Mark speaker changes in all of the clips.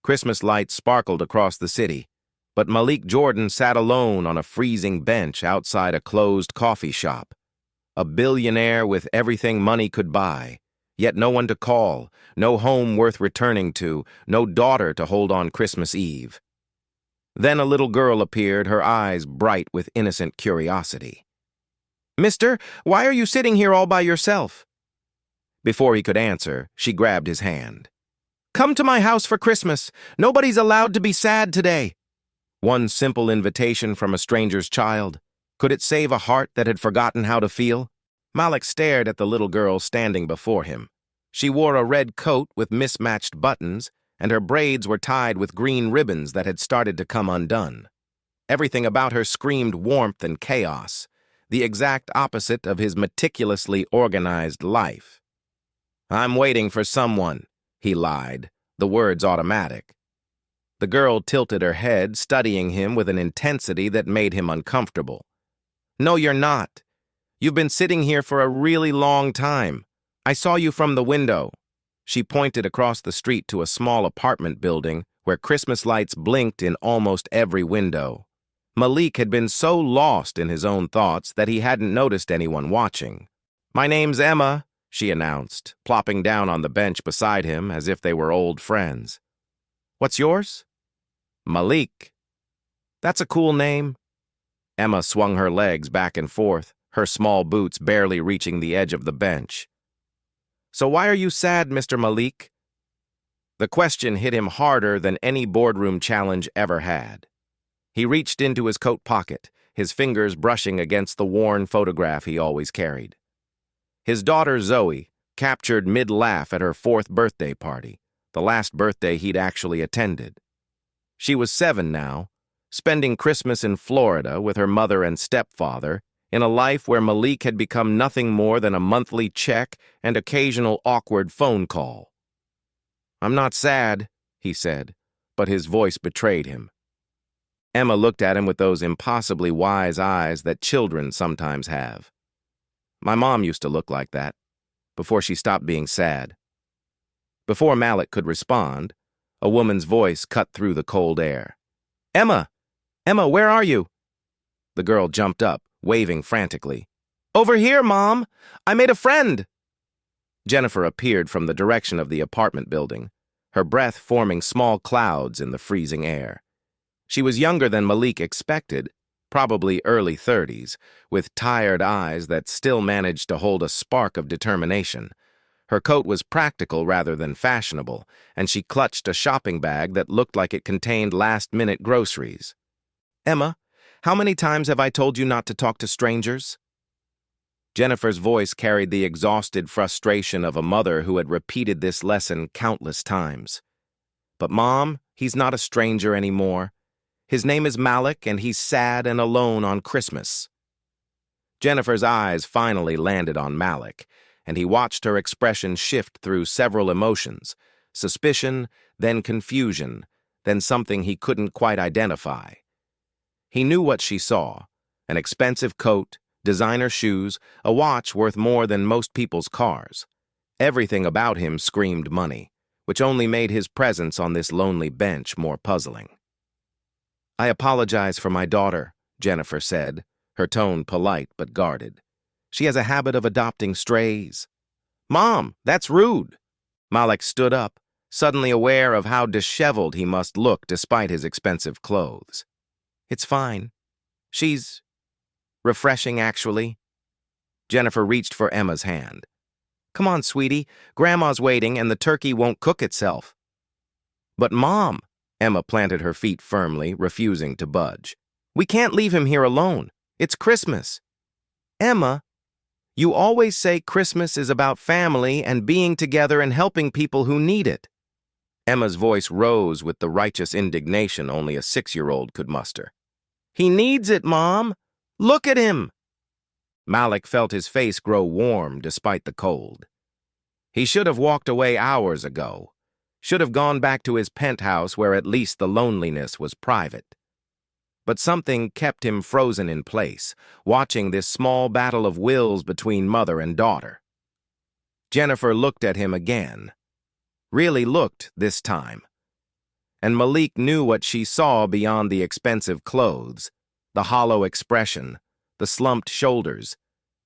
Speaker 1: Christmas lights sparkled across the city, but Malik Jordan sat alone on a freezing bench outside a closed coffee shop. A billionaire with everything money could buy, yet no one to call, no home worth returning to, no daughter to hold on Christmas Eve. Then a little girl appeared, her eyes bright with innocent curiosity. "Mister, why are you sitting here all by yourself?" Before he could answer, she grabbed his hand. "Come to my house for Christmas. Nobody's allowed to be sad today." One simple invitation from a stranger's child. Could it save a heart that had forgotten how to feel? Malik stared at the little girl standing before him. She wore a red coat with mismatched buttons, and her braids were tied with green ribbons that had started to come undone. Everything about her screamed warmth and chaos, the exact opposite of his meticulously organized life. "I'm waiting for someone," he lied, the words automatic. The girl tilted her head, studying him with an intensity that made him uncomfortable. "No, you're not. You've been sitting here for a really long time. I saw you from the window." She pointed across the street to a small apartment building where Christmas lights blinked in almost every window. Malik had been so lost in his own thoughts that he hadn't noticed anyone watching. "My name's Emma," she announced, plopping down on the bench beside him as if they were old friends. "What's yours?" "Malik." "That's a cool name." Emma swung her legs back and forth, her small boots barely reaching the edge of the bench. "So why are you sad, Mr. Malik?" The question hit him harder than any boardroom challenge ever had. He reached into his coat pocket, his fingers brushing against the worn photograph he always carried. His daughter Zoe, captured mid-laugh at her 4th birthday party, the last birthday he'd actually attended. She was 7 now, spending Christmas in Florida with her mother and stepfather, in a life where Malik had become nothing more than a monthly check and occasional awkward phone call. "I'm not sad," he said, but his voice betrayed him. Emma looked at him with those impossibly wise eyes that children sometimes have. "My mom used to look like that, before she stopped being sad." Before Malik could respond, a woman's voice cut through the cold air. "Emma! Emma, where are you?" The girl jumped up, waving frantically. "Over here, Mom! I made a friend!" Jennifer appeared from the direction of the apartment building, her breath forming small clouds in the freezing air. She was younger than Malik expected, probably early 30s, with tired eyes that still managed to hold a spark of determination. Her coat was practical rather than fashionable, and she clutched a shopping bag that looked like it contained last-minute groceries. "Emma, how many times have I told you not to talk to strangers?" Jennifer's voice carried the exhausted frustration of a mother who had repeated this lesson countless times. "But Mom, he's not a stranger anymore. His name is Malik, and he's sad and alone on Christmas." Jennifer's eyes finally landed on Malik, and he watched her expression shift through several emotions: suspicion, then confusion, then something he couldn't quite identify. He knew what she saw: an expensive coat, designer shoes, a watch worth more than most people's cars. Everything about him screamed money, which only made his presence on this lonely bench more puzzling. "I apologize for my daughter," Jennifer said, her tone polite but guarded. "She has a habit of adopting strays." "Mom, that's rude." Malik stood up, suddenly aware of how disheveled he must look despite his expensive clothes. "It's fine. She's refreshing, actually." Jennifer reached for Emma's hand. "Come on, sweetie. Grandma's waiting and the turkey won't cook itself." "But Mom," Emma planted her feet firmly, refusing to budge. "We can't leave him here alone. It's Christmas." "Emma, you always say Christmas is about family and being together and helping people who need it." Emma's voice rose with the righteous indignation only a 6-year-old could muster. "He needs it, Mom. Look at him." Malik felt his face grow warm despite the cold. He should have walked away hours ago, should have gone back to his penthouse where at least the loneliness was private. But something kept him frozen in place, watching this small battle of wills between mother and daughter. Jennifer looked at him again. Really looked this time. and Malik knew what she saw beyond the expensive clothes, the hollow expression, the slumped shoulders,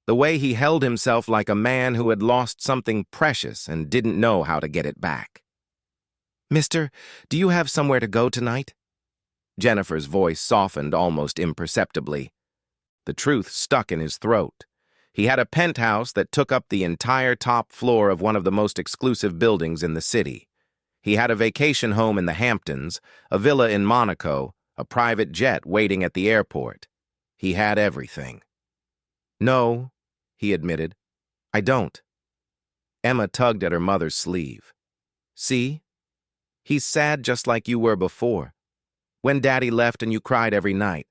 Speaker 1: the way he held himself like a man who had lost something precious and didn't know how to get it back. "Mister, do you have somewhere to go tonight?" Jennifer's voice softened almost imperceptibly. The truth stuck in his throat. He had a penthouse that took up the entire top floor of one of the most exclusive buildings in the city. He had a vacation home in the Hamptons, a villa in Monaco, a private jet waiting at the airport. He had everything. "No," he admitted, "I don't." Emma tugged at her mother's sleeve. "See? He's sad just like you were before. When Daddy left and you cried every night."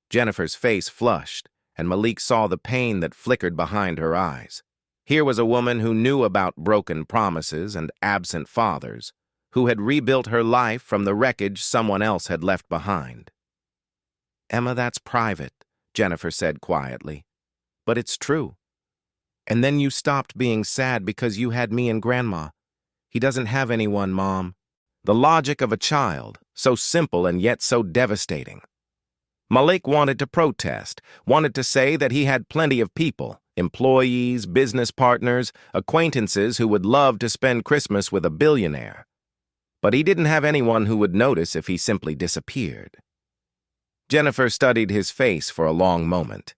Speaker 1: Jennifer's face flushed, and Malik saw the pain that flickered behind her eyes. Here was a woman who knew about broken promises and absent fathers, who had rebuilt her life from the wreckage someone else had left behind. "Emma, that's private," Jennifer said quietly. "But it's true. And then you stopped being sad because you had me and Grandma. He doesn't have anyone, Mom." The logic of a child, so simple and yet so devastating. Malik wanted to protest, wanted to say that he had plenty of people, employees, business partners, acquaintances who would love to spend Christmas with a billionaire. But he didn't have anyone who would notice if he simply disappeared. Jennifer studied his face for a long moment.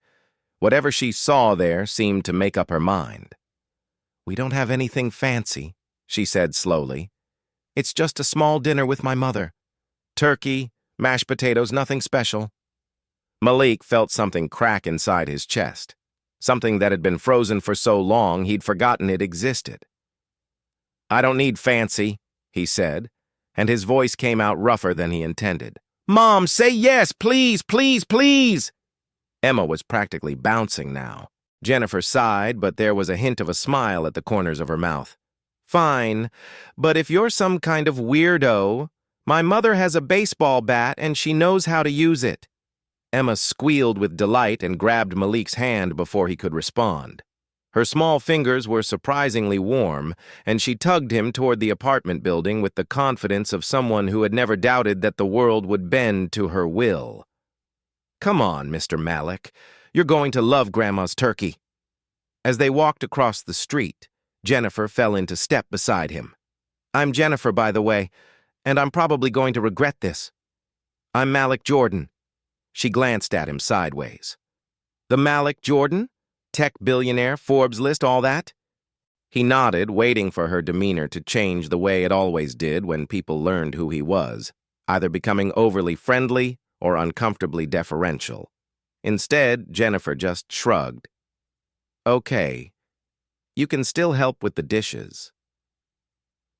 Speaker 1: Whatever she saw there seemed to make up her mind. "We don't have anything fancy," she said slowly. "It's just a small dinner with my mother. Turkey, mashed potatoes, nothing special." Malik felt something crack inside his chest, something that had been frozen for so long he'd forgotten it existed. "I don't need fancy," he said, and his voice came out rougher than he intended. "Mom, say yes, please, please, please!" Emma was practically bouncing now. Jennifer sighed, but there was a hint of a smile at the corners of her mouth. "Fine, but if you're some kind of weirdo, my mother has a baseball bat and she knows how to use it." Emma squealed with delight and grabbed Malik's hand before he could respond. Her small fingers were surprisingly warm, and she tugged him toward the apartment building with the confidence of someone who had never doubted that the world would bend to her will. "Come on, Mr. Malik. You're going to love Grandma's turkey." As they walked across the street, Jennifer fell into step beside him. "I'm Jennifer, by the way, and I'm probably going to regret this. I'm Malik Jordan." She glanced at him sideways. "The Malik Jordan? Tech billionaire, Forbes list, all that?" He nodded, waiting for her demeanor to change the way it always did when people learned who he was, either becoming overly friendly or uncomfortably deferential. Instead, Jennifer just shrugged. "Okay. You can still help with the dishes."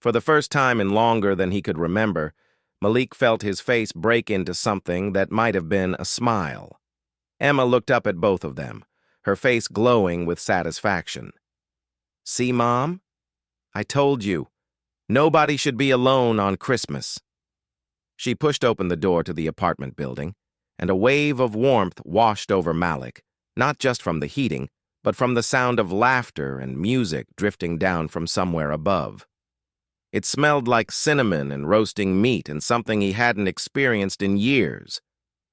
Speaker 1: For the first time in longer than he could remember, Malik felt his face break into something that might have been a smile. Emma looked up at both of them, her face glowing with satisfaction. "See, Mom? I told you. Nobody should be alone on Christmas." She pushed open the door to the apartment building, and a wave of warmth washed over Malik, not just from the heating, but from the sound of laughter and music drifting down from somewhere above. It smelled like cinnamon and roasting meat and something he hadn't experienced in years.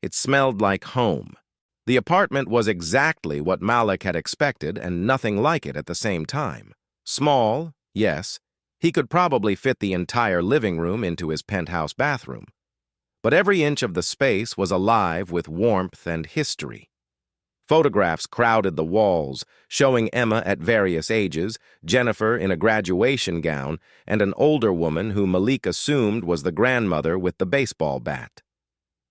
Speaker 1: It smelled like home. The apartment was exactly what Malik had expected and nothing like it at the same time. Small, yes. He could probably fit the entire living room into his penthouse bathroom. But every inch of the space was alive with warmth and history. Photographs crowded the walls, showing Emma at various ages, Jennifer in a graduation gown, and an older woman who Malik assumed was the grandmother with the baseball bat.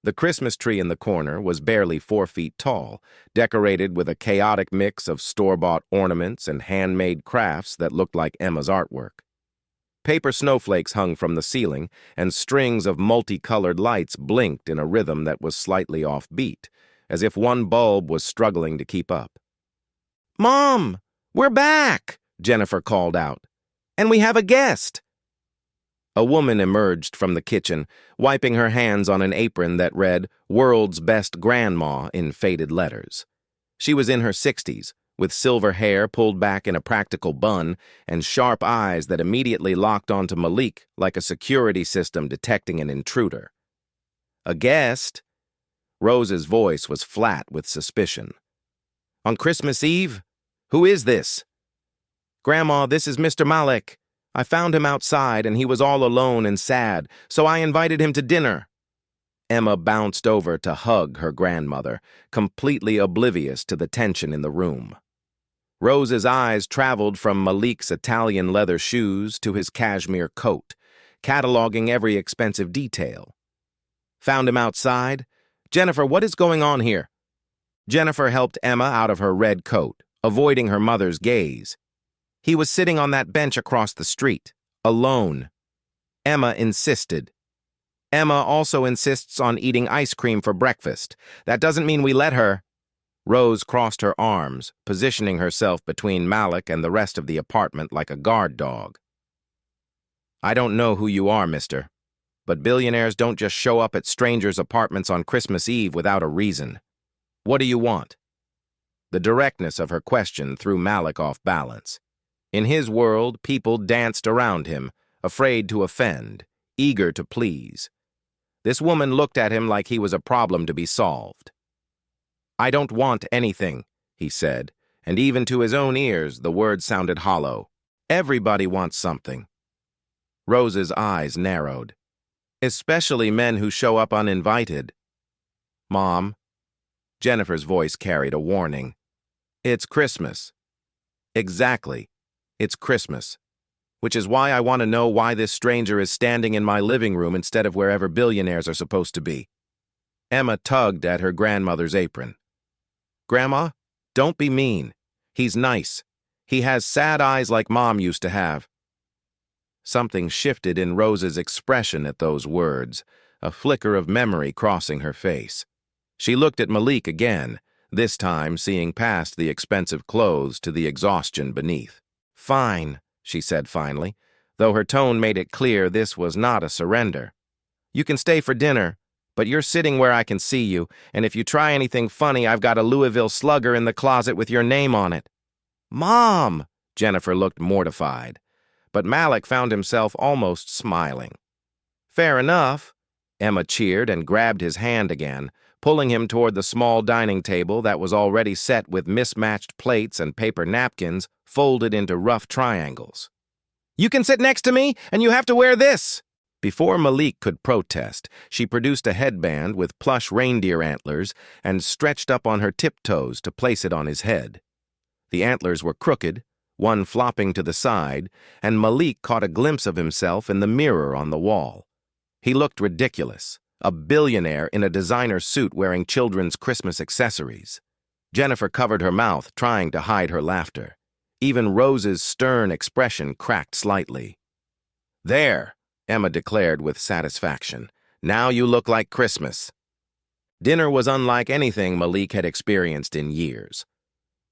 Speaker 1: The Christmas tree in the corner was barely 4 feet tall, decorated with a chaotic mix of store-bought ornaments and handmade crafts that looked like Emma's artwork. Paper snowflakes hung from the ceiling, and strings of multicolored lights blinked in a rhythm that was slightly offbeat, as if one bulb was struggling to keep up. "Mom, we're back!" Jennifer called out. "And we have a guest!" A woman emerged from the kitchen, wiping her hands on an apron that read, "World's Best Grandma" in faded letters. She was in her 60s, with silver hair pulled back in a practical bun and sharp eyes that immediately locked onto Malik like a security system detecting an intruder. "A guest?" Rose's voice was flat with suspicion. "On Christmas Eve? Who is this?" "Grandma, this is Mr. Malik. I found him outside and he was all alone and sad, so I invited him to dinner." Emma bounced over to hug her grandmother, completely oblivious to the tension in the room. Rose's eyes traveled from Malik's Italian leather shoes to his cashmere coat, cataloging every expensive detail. "Found him outside? Jennifer, what is going on here?" Jennifer helped Emma out of her red coat, avoiding her mother's gaze. "He was sitting on that bench across the street, alone." Emma insisted. "Emma also insists on eating ice cream for breakfast. That doesn't mean we let her." Rose crossed her arms, positioning herself between Malik and the rest of the apartment like a guard dog. "I don't know who you are, mister, but billionaires don't just show up at strangers' apartments on Christmas Eve without a reason. What do you want?" The directness of her question threw Malik off balance. In his world, people danced around him, afraid to offend, eager to please. This woman looked at him like he was a problem to be solved. "I don't want anything," he said, and even to his own ears, the words sounded hollow. "Everybody wants something." Rose's eyes narrowed. "Especially men who show up uninvited." "Mom," Jennifer's voice carried a warning. "It's Christmas." "Exactly. It's Christmas. Which is why I want to know why this stranger is standing in my living room instead of wherever billionaires are supposed to be." Emma tugged at her grandmother's apron. "Grandma, don't be mean. He's nice. He has sad eyes like Mom used to have." Something shifted in Rose's expression at those words, a flicker of memory crossing her face. She looked at Malik again, this time seeing past the expensive clothes to the exhaustion beneath. "Fine," she said finally, though her tone made it clear this was not a surrender. "You can stay for dinner, but you're sitting where I can see you, and if you try anything funny, I've got a Louisville Slugger in the closet with your name on it." "Mom!" Jennifer looked mortified, but Malik found himself almost smiling. "Fair enough," Emma cheered and grabbed his hand again, pulling him toward the small dining table that was already set with mismatched plates and paper napkins folded into rough triangles. "You can sit next to me, and you have to wear this." Before Malik could protest, she produced a headband with plush reindeer antlers and stretched up on her tiptoes to place it on his head. The antlers were crooked, one flopping to the side, and Malik caught a glimpse of himself in the mirror on the wall. He looked ridiculous, a billionaire in a designer suit wearing children's Christmas accessories. Jennifer covered her mouth, trying to hide her laughter. Even Rose's stern expression cracked slightly. "There," Emma declared with satisfaction. "Now you look like Christmas." Dinner was unlike anything Malik had experienced in years.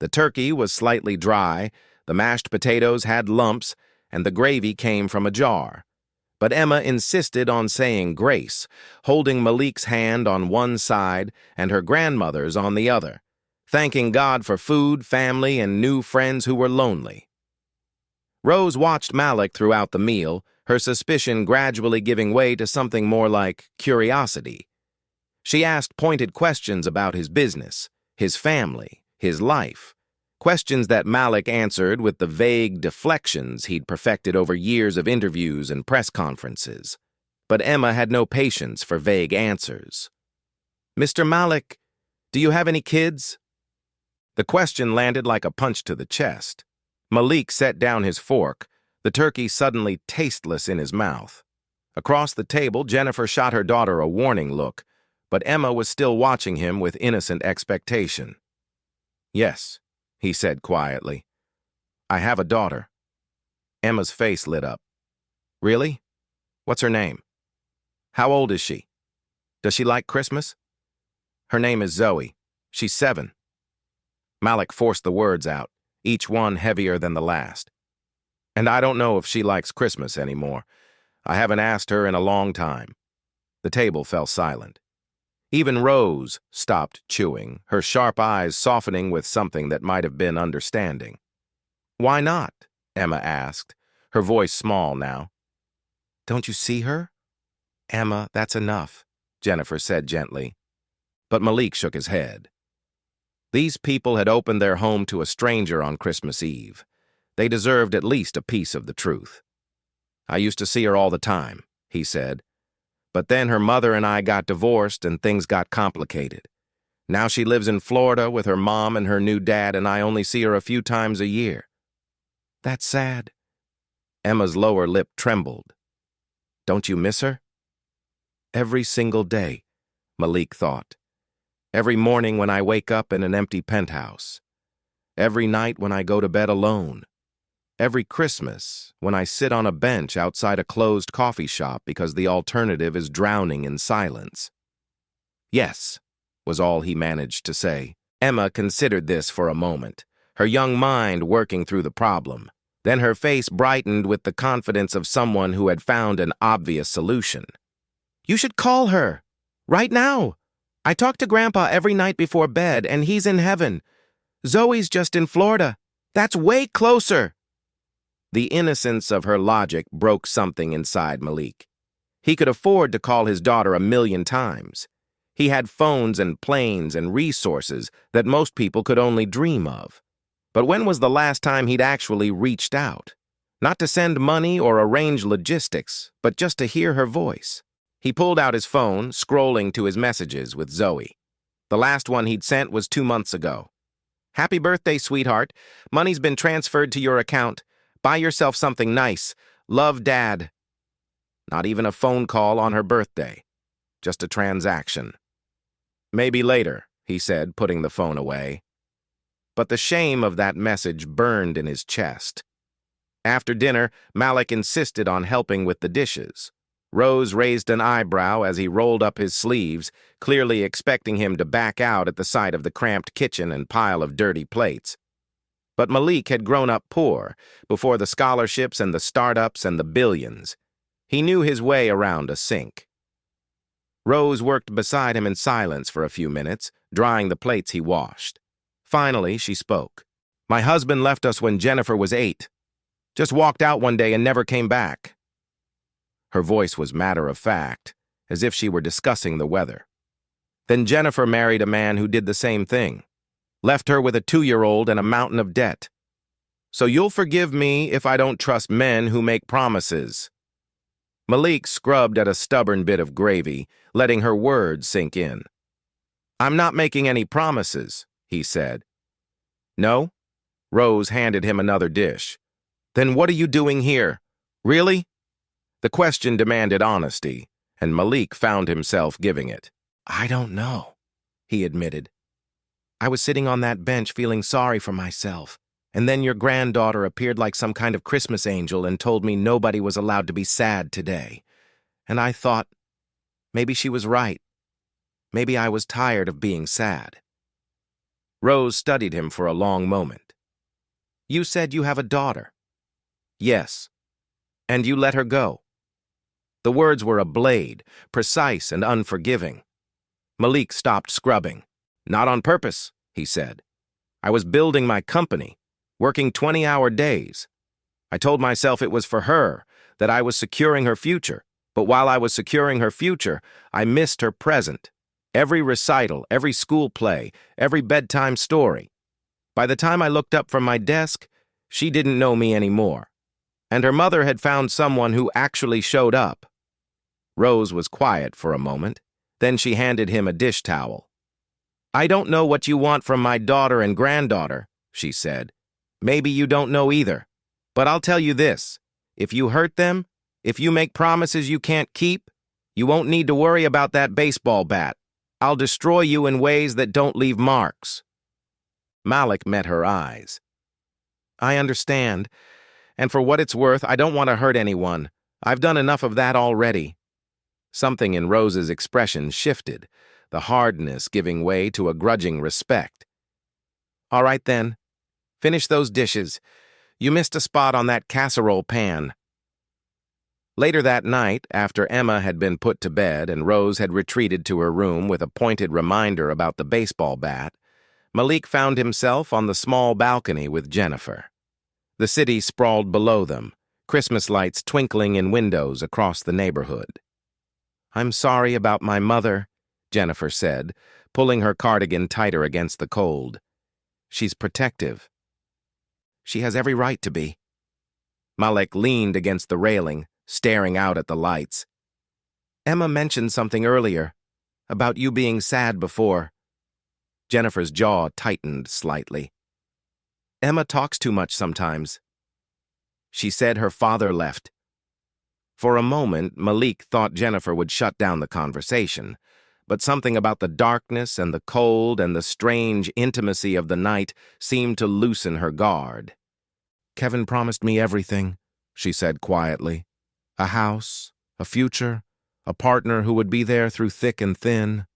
Speaker 1: The turkey was slightly dry, the mashed potatoes had lumps, and the gravy came from a jar. But Emma insisted on saying grace, holding Malik's hand on one side and her grandmother's on the other, thanking God for food, family, and new friends who were lonely. Rose watched Malik throughout the meal, her suspicion gradually giving way to something more like curiosity. She asked pointed questions about his business, his family, his life, questions that Malik answered with the vague deflections he'd perfected over years of interviews and press conferences. But Emma had no patience for vague answers. "Mr. Malik, do you have any kids?" The question landed like a punch to the chest. Malik set down his fork, the turkey suddenly tasteless in his mouth. Across the table, Jennifer shot her daughter a warning look, but Emma was still watching him with innocent expectation. "Yes," he said quietly. "I have a daughter." Emma's face lit up. "Really? What's her name? How old is she? Does she like Christmas?" "Her name is Zoe. She's 7. Malik forced the words out, each one heavier than the last. "And I don't know if she likes Christmas anymore. I haven't asked her in a long time." The table fell silent. Even Rose stopped chewing, her sharp eyes softening with something that might have been understanding. "Why not?" Emma asked, her voice small now. "Don't you see her?" "Emma, that's enough," Jennifer said gently. But Malik shook his head. These people had opened their home to a stranger on Christmas Eve. They deserved at least a piece of the truth. "I used to see her all the time," he said. "But then her mother and I got divorced and things got complicated. Now she lives in Florida with her mom and her new dad, and I only see her a few times a year." "That's sad." Emma's lower lip trembled. "Don't you miss her?" "Every single day," Malik thought. "Every morning when I wake up in an empty penthouse. Every night when I go to bed alone. Every Christmas when I sit on a bench outside a closed coffee shop because the alternative is drowning in silence." "Yes," was all he managed to say. Emma considered this for a moment, her young mind working through the problem. Then her face brightened with the confidence of someone who had found an obvious solution. "You should call her. Right now. I talk to Grandpa every night before bed, and he's in heaven. Zoe's just in Florida. That's way closer." The innocence of her logic broke something inside Malik. He could afford to call his daughter 1,000,000 times. He had phones and planes and resources that most people could only dream of. But when was the last time he'd actually reached out? Not to send money or arrange logistics, but just to hear her voice. He pulled out his phone, scrolling to his messages with Zoe. The last one he'd sent was 2 months ago. "Happy birthday, sweetheart. Money's been transferred to your account. Buy yourself something nice. Love, Dad." Not even a phone call on her birthday. Just a transaction. "Maybe later," he said, putting the phone away. But the shame of that message burned in his chest. After dinner, Malik insisted on helping with the dishes. Rose raised an eyebrow as he rolled up his sleeves, clearly expecting him to back out at the sight of the cramped kitchen and pile of dirty plates. But Malik had grown up poor, before the scholarships and the startups and the billions. He knew his way around a sink. Rose worked beside him in silence for a few minutes, drying the plates he washed. Finally, she spoke. "My husband left us when Jennifer was 8. Just walked out one day and never came back." Her voice was matter-of-fact, as if she were discussing the weather. "Then Jennifer married a man who did the same thing. Left her with a 2-year-old and a mountain of debt. So you'll forgive me if I don't trust men who make promises." Malik scrubbed at a stubborn bit of gravy, letting her words sink in. "I'm not making any promises," he said. "No?" Rose handed him another dish. "Then what are you doing here? Really?" The question demanded honesty, and Malik found himself giving it. "I don't know," he admitted. "I was sitting on that bench feeling sorry for myself, and then your granddaughter appeared like some kind of Christmas angel and told me nobody was allowed to be sad today. And I thought, maybe she was right. Maybe I was tired of being sad." Rose studied him for a long moment. "You said you have a daughter." "Yes." "And you let her go." The words were a blade, precise and unforgiving. Malik stopped scrubbing. "Not on purpose," he said. "I was building my company, working 20-hour days. I told myself it was for her, that I was securing her future. But while I was securing her future, I missed her present. Every recital, every school play, every bedtime story. By the time I looked up from my desk, she didn't know me anymore. And her mother had found someone who actually showed up." Rose was quiet for a moment. Then she handed him a dish towel. "I don't know what you want from my daughter and granddaughter," she said. "Maybe you don't know either. But I'll tell you this. If you hurt them, if you make promises you can't keep, you won't need to worry about that baseball bat. I'll destroy you in ways that don't leave marks." Malik met her eyes. "I understand. And for what it's worth, I don't want to hurt anyone. I've done enough of that already." Something in Rose's expression shifted, the hardness giving way to a grudging respect. "All right, then. Finish those dishes. You missed a spot on that casserole pan." Later that night, after Emma had been put to bed and Rose had retreated to her room with a pointed reminder about the baseball bat, Malik found himself on the small balcony with Jennifer. The city sprawled below them, Christmas lights twinkling in windows across the neighborhood. "I'm sorry about my mother," Jennifer said, pulling her cardigan tighter against the cold. "She's protective. She has every right to be." Malik leaned against the railing, staring out at the lights. "Emma mentioned something earlier, about you being sad before." Jennifer's jaw tightened slightly. "Emma talks too much sometimes. She said her father left." For a moment, Malik thought Jennifer would shut down the conversation, but something about the darkness and the cold and the strange intimacy of the night seemed to loosen her guard. "Kevin promised me everything," she said quietly. "A house, a future, a partner who would be there through thick and thin.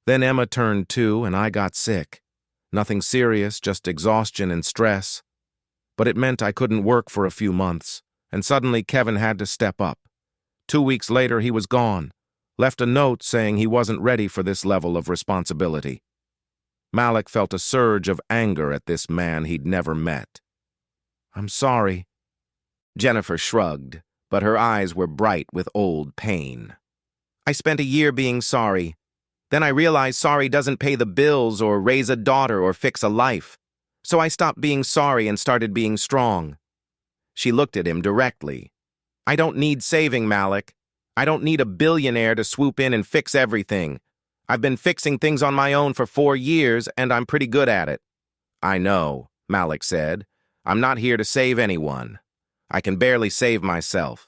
Speaker 1: Then Emma turned 2 and I got sick. Nothing serious, just exhaustion and stress. But it meant I couldn't work for a few months, and suddenly Kevin had to step up. 2 weeks later, he was gone, left a note saying he wasn't ready for this level of responsibility." Malik felt a surge of anger at this man he'd never met. "I'm sorry." Jennifer shrugged, but her eyes were bright with old pain. "I spent a year being sorry. Then I realized sorry doesn't pay the bills or raise a daughter or fix a life. So I stopped being sorry and started being strong." She looked at him directly. "I don't need saving, Malik. I don't need a billionaire to swoop in and fix everything. I've been fixing things on my own for 4 years, and I'm pretty good at it." "I know," Malik said. "I'm not here to save anyone. I can barely save myself."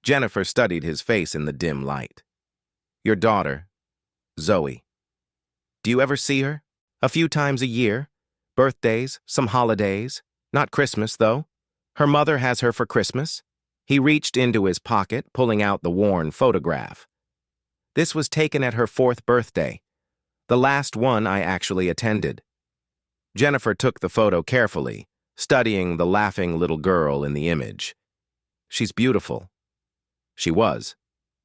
Speaker 1: Jennifer studied his face in the dim light. "Your daughter, Zoe. Do you ever see her? A few times a year? Birthdays, some holidays. Not Christmas, though. Her mother has her for Christmas." He reached into his pocket, pulling out the worn photograph. "This was taken at her 4th birthday. The last one I actually attended." Jennifer took the photo carefully, studying the laughing little girl in the image. "She's beautiful." She was.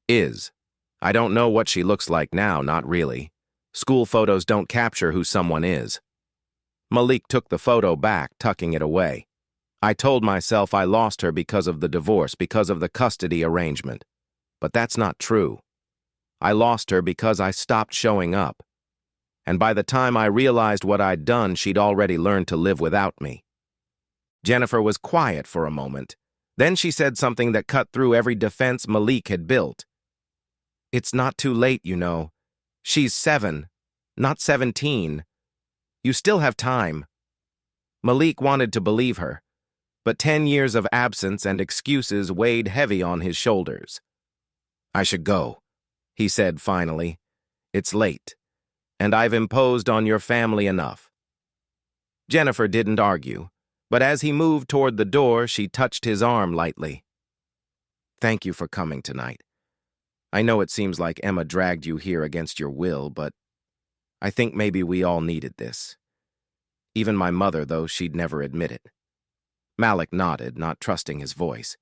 Speaker 1: Is. I don't know what she looks like now, not really. School photos don't capture who someone is. Malik took the photo back, tucking it away. "I told myself I lost her because of the divorce, because of the custody arrangement. But that's not true. I lost her because I stopped showing up. And by the time I realized what I'd done, she'd already learned to live without me." Jennifer was quiet for a moment. Then she said something that cut through every defense Malik had built. "It's not too late, you know. She's 7, not 17. You still have time." Malik wanted to believe her, but 10 years of absence and excuses weighed heavy on his shoulders. "I should go," he said finally. "It's late, and I've imposed on your family enough." Jennifer didn't argue, but as he moved toward the door, she touched his arm lightly. "Thank you for coming tonight. I know it seems like Emma dragged you here against your will, but I think maybe we all needed this. Even my mother, though she'd never admit it." Malik nodded, not trusting his voice.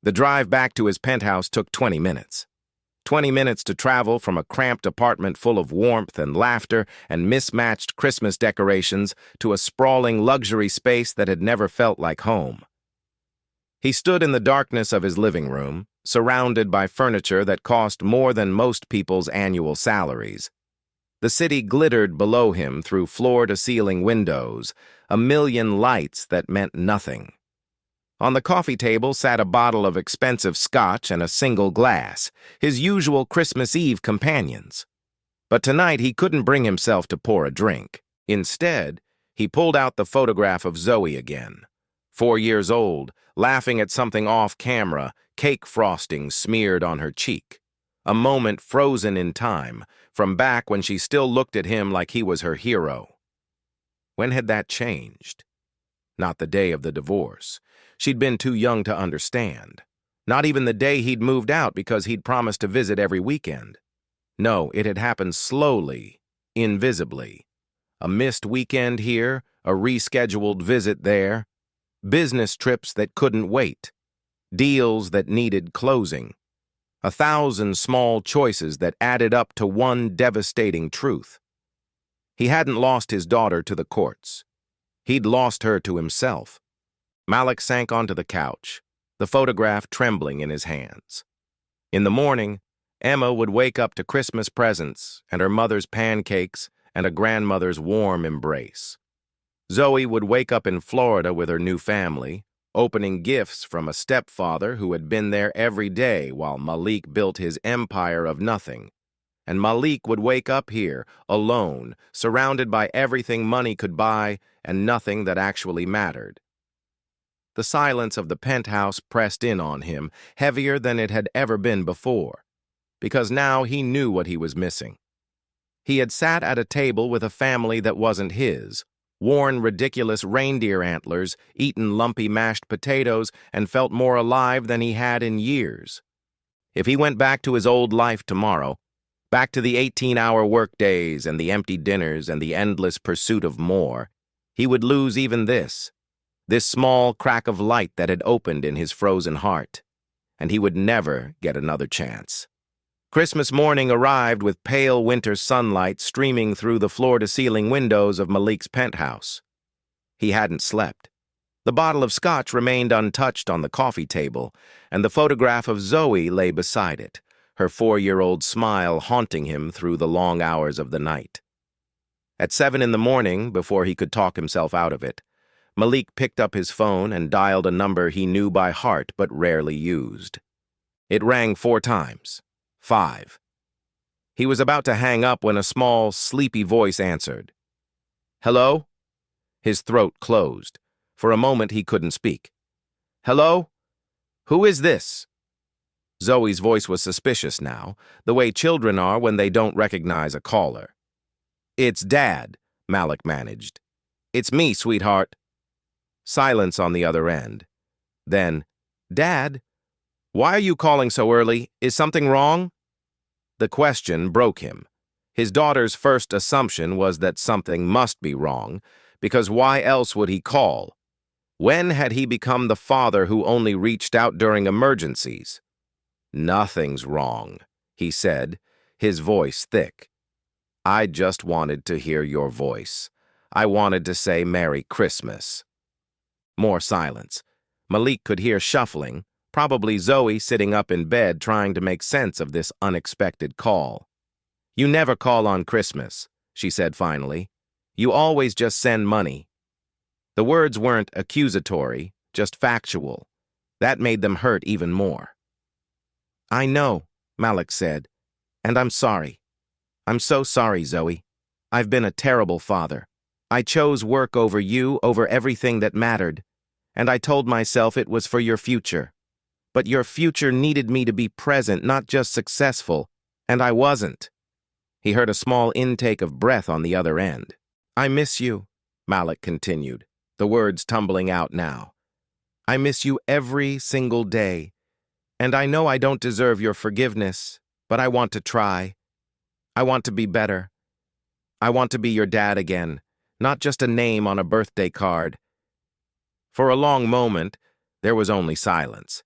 Speaker 1: The drive back to his penthouse took 20 minutes. 20 minutes to travel from a cramped apartment full of warmth and laughter and mismatched Christmas decorations to a sprawling luxury space that had never felt like home. He stood in the darkness of his living room, surrounded by furniture that cost more than most people's annual salaries. The city glittered below him through floor-to-ceiling windows, a million lights that meant nothing. On the coffee table sat a bottle of expensive scotch and a single glass, his usual Christmas Eve companions. But tonight he couldn't bring himself to pour a drink. Instead, he pulled out the photograph of Zoe again. 4 years old, laughing at something off-camera, cake frosting smeared on her cheek. A moment frozen in time, from back when she still looked at him like he was her hero. When had that changed? Not the day of the divorce. She'd been too young to understand. Not even the day he'd moved out because he'd promised to visit every weekend. No, it had happened slowly, invisibly. A missed weekend here, a rescheduled visit there. Business trips that couldn't wait. deals that needed closing, 1,000 small choices that added up to one devastating truth. He hadn't lost his daughter to the courts. He'd lost her to himself. Malik sank onto the couch, the photograph trembling in his hands. In the morning, Emma would wake up to Christmas presents and her mother's pancakes and a grandmother's warm embrace. Zoe would wake up in Florida with her new family, opening gifts from a stepfather who had been there every day while Malik built his empire of nothing. And Malik would wake up here, alone, surrounded by everything money could buy and nothing that actually mattered. The silence of the penthouse pressed in on him, heavier than it had ever been before, because now he knew what he was missing. He had sat at a table with a family that wasn't his, worn ridiculous reindeer antlers, eaten lumpy mashed potatoes, and felt more alive than he had in years. If he went back to his old life tomorrow, back to the 18-hour workdays and the empty dinners and the endless pursuit of more, he would lose even this small crack of light that had opened in his frozen heart, and he would never get another chance. Christmas morning arrived with pale winter sunlight streaming through the floor-to-ceiling windows of Malik's penthouse. He hadn't slept. The bottle of scotch remained untouched on the coffee table, and the photograph of Zoe lay beside it, her 4-year-old smile haunting him through the long hours of the night. At 7 in the morning, before he could talk himself out of it, Malik picked up his phone and dialed a number he knew by heart but rarely used. It rang 4 times. 5. He was about to hang up when a small, sleepy voice answered. "Hello?" His throat closed. For a moment he couldn't speak. "Hello? Who is this?" Zoe's voice was suspicious now, the way children are when they don't recognize a caller. "It's Dad," Malik managed. "It's me, sweetheart." Silence on the other end. Then, "Dad? Why are you calling so early? Is something wrong?" The question broke him. His daughter's first assumption was that something must be wrong, because why else would he call? When had he become the father who only reached out during emergencies? "Nothing's wrong," he said, his voice thick. "I just wanted to hear your voice. I wanted to say Merry Christmas." More silence. Malik could hear shuffling, probably Zoe sitting up in bed trying to make sense of this unexpected call. "You never call on Christmas," she said finally. "You always just send money." The words weren't accusatory, just factual. That made them hurt even more. "I know," Malik said, "and I'm sorry. I'm so sorry, Zoe. I've been a terrible father. I chose work over you, over everything that mattered, and I told myself it was for your future. But your future needed me to be present, not just successful, and I wasn't." He heard a small intake of breath on the other end. "I miss you," Malik continued, the words tumbling out now. "I miss you every single day, and I know I don't deserve your forgiveness, but I want to try. I want to be better. I want to be your dad again, not just a name on a birthday card." For a long moment, there was only silence.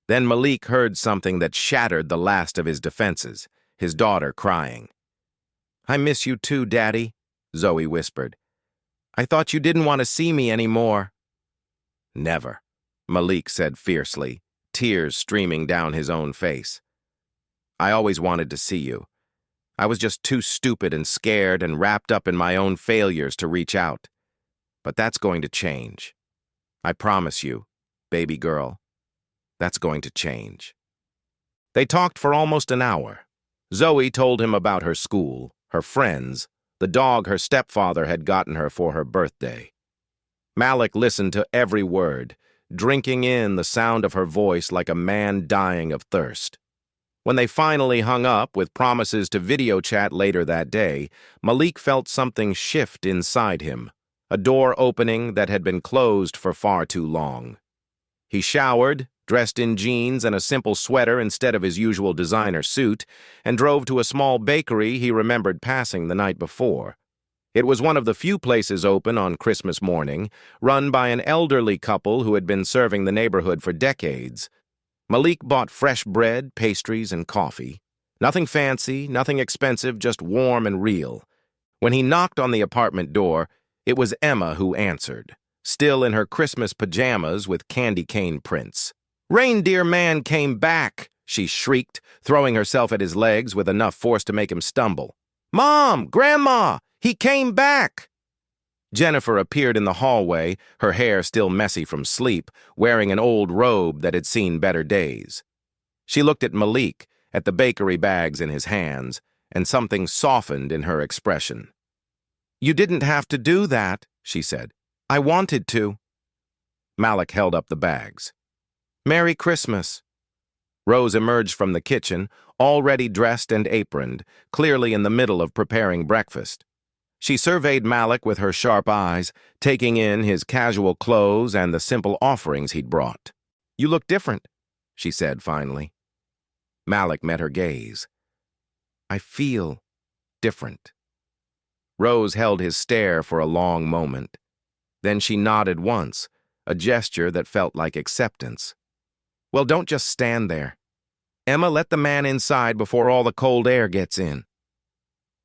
Speaker 1: Then Malik heard something that shattered the last of his defenses, his daughter crying. "I miss you too, Daddy," Zoe whispered. "I thought you didn't want to see me anymore." "Never," Malik said fiercely, tears streaming down his own face. "I always wanted to see you. I was just too stupid and scared and wrapped up in my own failures to reach out. But that's going to change. I promise you, baby girl. That's going to change." They talked for almost an hour. Zoe told him about her school, her friends, the dog her stepfather had gotten her for her birthday. Malik listened to every word, drinking in the sound of her voice like a man dying of thirst. When they finally hung up with promises to video chat later that day, Malik felt something shift inside him, a door opening that had been closed for far too long. He showered, dressed in jeans and a simple sweater instead of his usual designer suit, and drove to a small bakery he remembered passing the night before. It was one of the few places open on Christmas morning, run by an elderly couple who had been serving the neighborhood for decades. Malik bought fresh bread, pastries, and coffee. Nothing fancy, nothing expensive, just warm and real. When he knocked on the apartment door, it was Emma who answered, still in her Christmas pajamas with candy cane prints. "Reindeer man came back!" she shrieked, throwing herself at his legs with enough force to make him stumble. "Mom! Grandma! He came back!" Jennifer appeared in the hallway, her hair still messy from sleep, wearing an old robe that had seen better days. She looked at Malik, at the bakery bags in his hands, and something softened in her expression. "You didn't have to do that," she said. "I wanted to." Malik held up the bags. "Merry Christmas." Rose emerged from the kitchen, already dressed and aproned, clearly in the middle of preparing breakfast. She surveyed Malik with her sharp eyes, taking in his casual clothes and the simple offerings he'd brought. "You look different," she said finally. Malik met her gaze. "I feel different." Rose held his stare for a long moment. Then she nodded once, a gesture that felt like acceptance. "Well, don't just stand there. Emma, let the man inside before all the cold air gets in."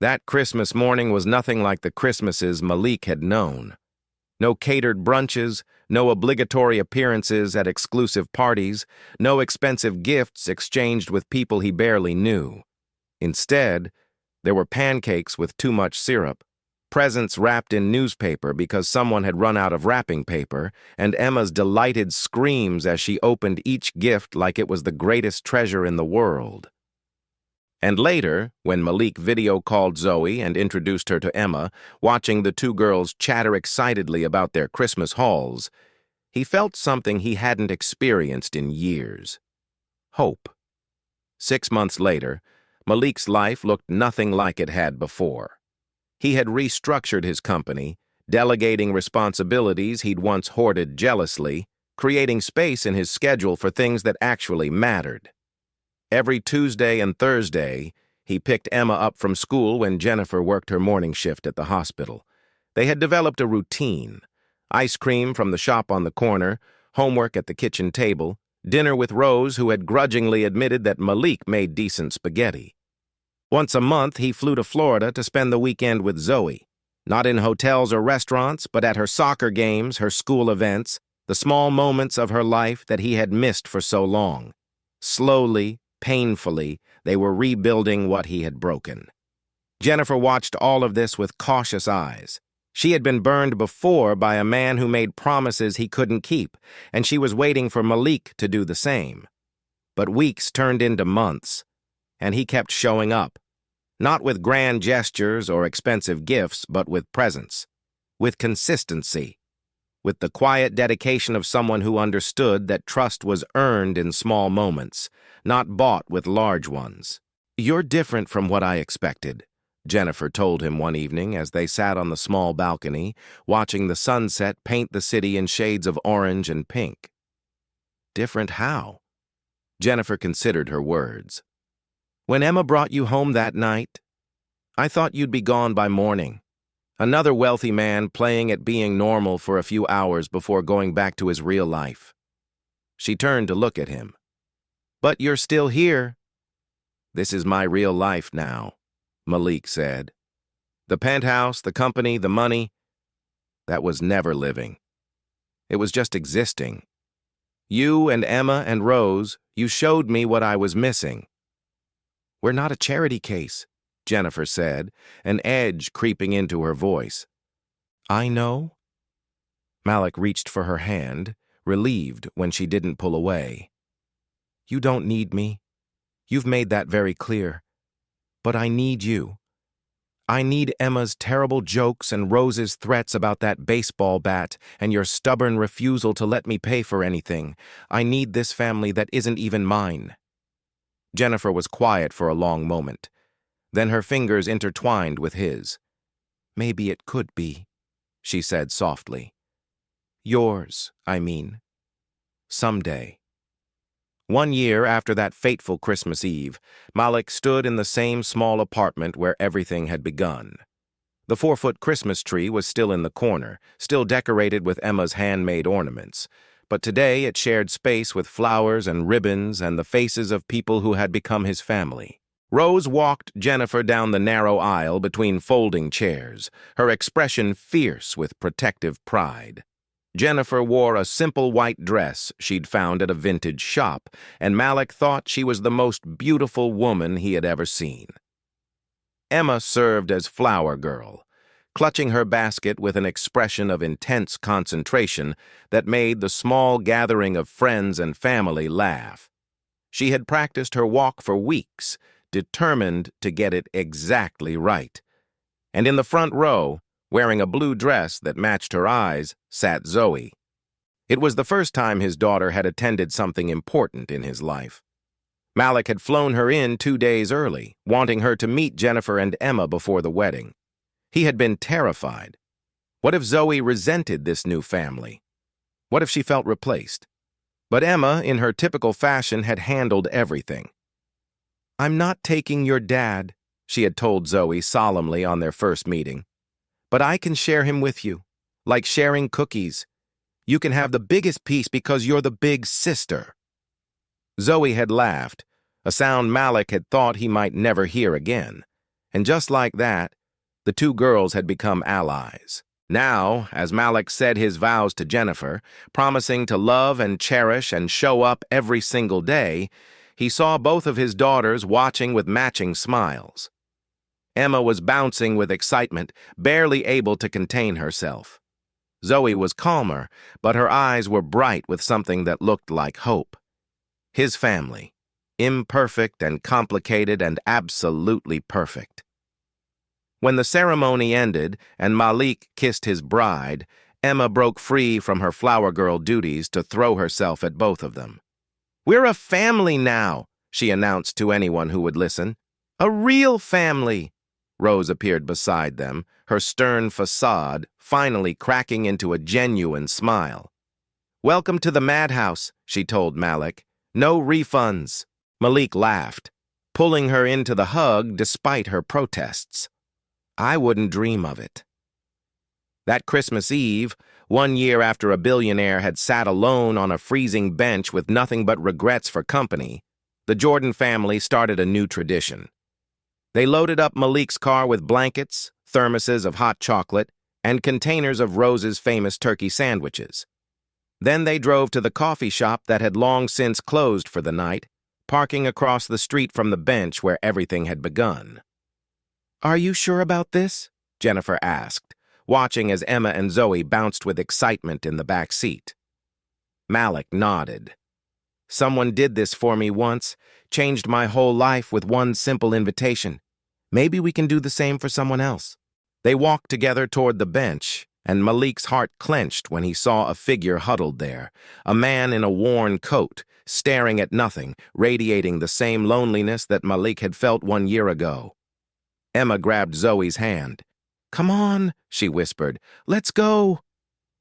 Speaker 1: That Christmas morning was nothing like the Christmases Malik had known. No catered brunches, no obligatory appearances at exclusive parties, no expensive gifts exchanged with people he barely knew. Instead, there were pancakes with too much syrup, presents wrapped in newspaper because someone had run out of wrapping paper, and Emma's delighted screams as she opened each gift like it was the greatest treasure in the world. And later, when Malik video called Zoe and introduced her to Emma, watching the two girls chatter excitedly about their Christmas hauls, he felt something he hadn't experienced in years. Hope. 6 months later, Malik's life looked nothing like it had before. He had restructured his company, delegating responsibilities he'd once hoarded jealously, creating space in his schedule for things that actually mattered. Every Tuesday and Thursday, he picked Emma up from school when Jennifer worked her morning shift at the hospital. They had developed a routine: ice cream from the shop on the corner, homework at the kitchen table, dinner with Rose, who had grudgingly admitted that Malik made decent spaghetti. Once a month, he flew to Florida to spend the weekend with Zoe, not in hotels or restaurants, but at her soccer games, her school events, the small moments of her life that he had missed for so long. Slowly, painfully, they were rebuilding what he had broken. Jennifer watched all of this with cautious eyes. She had been burned before by a man who made promises he couldn't keep, and she was waiting for Malik to do the same. But weeks turned into months, and he kept showing up, not with grand gestures or expensive gifts, but with presence, with consistency, with the quiet dedication of someone who understood that trust was earned in small moments, not bought with large ones. "You're different from what I expected," Jennifer told him one evening as they sat on the small balcony, watching the sunset paint the city in shades of orange and pink. "Different how?" Jennifer considered her words. "When Emma brought you home that night, I thought you'd be gone by morning. Another wealthy man playing at being normal for a few hours before going back to his real life." She turned to look at him. "But you're still here." "This is my real life now," Malik said. "The penthouse, the company, the money, that was never living. It was just existing. You and Emma and Rose, you showed me what I was missing." "We're not a charity case," Jennifer said, an edge creeping into her voice. "I know." Malik reached for her hand, relieved when she didn't pull away. "You don't need me. You've made that very clear. But I need you. I need Emma's terrible jokes and Rose's threats about that baseball bat and your stubborn refusal to let me pay for anything. I need this family that isn't even mine." Jennifer was quiet for a long moment. Then her fingers intertwined with his. "Maybe it could be," she said softly. "Yours, I mean. Someday." 1 year after that fateful Christmas Eve, Malik stood in the same small apartment where everything had begun. The 4-foot Christmas tree was still in the corner, still decorated with Emma's handmade ornaments, but today it shared space with flowers and ribbons and the faces of people who had become his family. Rose walked Jennifer down the narrow aisle between folding chairs, her expression fierce with protective pride. Jennifer wore a simple white dress she'd found at a vintage shop, and Malik thought she was the most beautiful woman he had ever seen. Emma served as flower girl, clutching her basket with an expression of intense concentration that made the small gathering of friends and family laugh. She had practiced her walk for weeks, determined to get it exactly right. And in the front row, wearing a blue dress that matched her eyes, sat Zoe. It was the first time his daughter had attended something important in his life. Malik had flown her in 2 days early, wanting her to meet Jennifer and Emma before the wedding. He had been terrified. What if Zoe resented this new family? What if she felt replaced? But Emma, in her typical fashion, had handled everything. "I'm not taking your dad," she had told Zoe solemnly on their first meeting. "But I can share him with you, like sharing cookies. You can have the biggest piece because you're the big sister." Zoe had laughed, a sound Malik had thought he might never hear again. And just like that, the two girls had become allies. Now, as Malik said his vows to Jennifer, promising to love and cherish and show up every single day, he saw both of his daughters watching with matching smiles. Emma was bouncing with excitement, barely able to contain herself. Zoe was calmer, but her eyes were bright with something that looked like hope. His family, imperfect and complicated and absolutely perfect. When the ceremony ended and Malik kissed his bride, Emma broke free from her flower girl duties to throw herself at both of them. "We're a family now," she announced to anyone who would listen. "A real family." Rose appeared beside them, her stern facade finally cracking into a genuine smile. "Welcome to the madhouse," she told Malik. "No refunds." Malik laughed, pulling her into the hug despite her protests. "I wouldn't dream of it." That Christmas Eve, 1 year after a billionaire had sat alone on a freezing bench with nothing but regrets for company, the Jordan family started a new tradition. They loaded up Malik's car with blankets, thermoses of hot chocolate, and containers of Rose's famous turkey sandwiches. Then they drove to the coffee shop that had long since closed for the night, parking across the street from the bench where everything had begun. "Are you sure about this?" Jennifer asked, watching as Emma and Zoe bounced with excitement in the back seat. Malik nodded. "Someone did this for me once, changed my whole life with one simple invitation. Maybe we can do the same for someone else." They walked together toward the bench, and Malik's heart clenched when he saw a figure huddled there, a man in a worn coat, staring at nothing, radiating the same loneliness that Malik had felt 1 year ago. Emma grabbed Zoe's hand. "Come on," she whispered. "Let's go."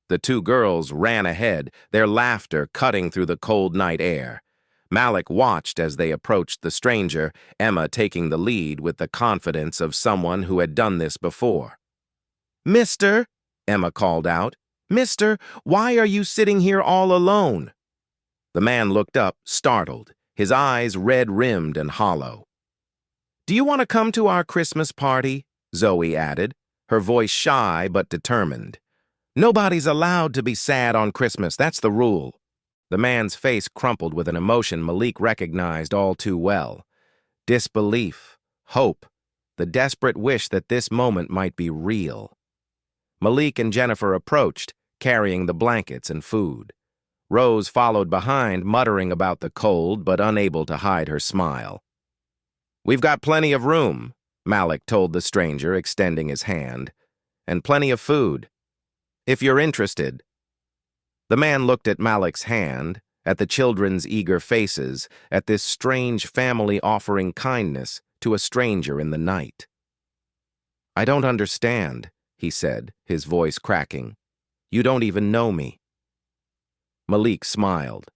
Speaker 1: The two girls ran ahead, their laughter cutting through the cold night air. Malik watched as they approached the stranger, Emma taking the lead with the confidence of someone who had done this before. "Mister," Emma called out, "Mister, why are you sitting here all alone?" The man looked up, startled, his eyes red-rimmed and hollow. "Do you want to come to our Christmas party?" Zoe added, her voice shy but determined. "Nobody's allowed to be sad on Christmas, that's the rule." The man's face crumpled with an emotion Malik recognized all too well. Disbelief, hope, the desperate wish that this moment might be real. Malik and Jennifer approached, carrying the blankets and food. Rose followed behind, muttering about the cold but unable to hide her smile. "We've got plenty of room," Malik told the stranger, extending his hand, "and plenty of food. If you're interested." The man looked at Malik's hand, at the children's eager faces, at this strange family offering kindness to a stranger in the night. "I don't understand," he said, his voice cracking. "You don't even know me." Malik smiled,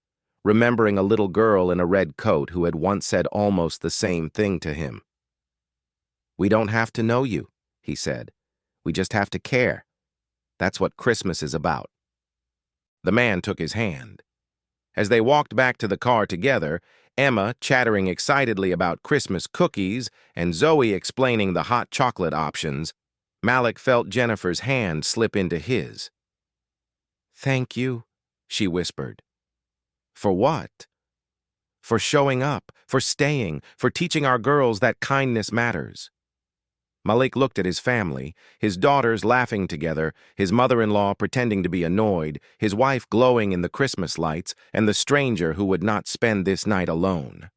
Speaker 1: remembering a little girl in a red coat who had once said almost the same thing to him. "We don't have to know you," he said. We just have to care. That's what Christmas is about." The man took his hand. As they walked back to the car together, Emma chattering excitedly about Christmas cookies and Zoe explaining the hot chocolate options, Malik felt Jennifer's hand slip into his. "Thank you," she whispered. "For what?" "For showing up, for staying, for teaching our girls that kindness matters." Malik looked at his family, his daughters laughing together, his mother-in-law pretending to be annoyed, his wife glowing in the Christmas lights, and the stranger who would not spend this night alone.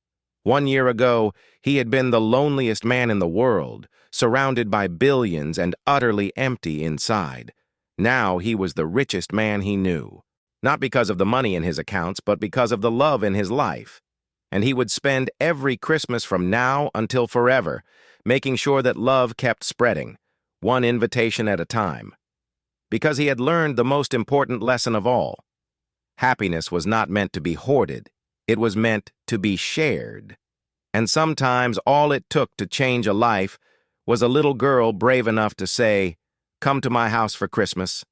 Speaker 1: 1 year ago, he had been the loneliest man in the world, surrounded by billions and utterly empty inside. Now he was the richest man he knew, not because of the money in his accounts, but because of the love in his life. And he would spend every Christmas from now until forever, making sure that love kept spreading, one invitation at a time. Because he had learned the most important lesson of all. Happiness was not meant to be hoarded. It was meant to be shared. And sometimes all it took to change a life was a little girl brave enough to say, "Come to my house for Christmas."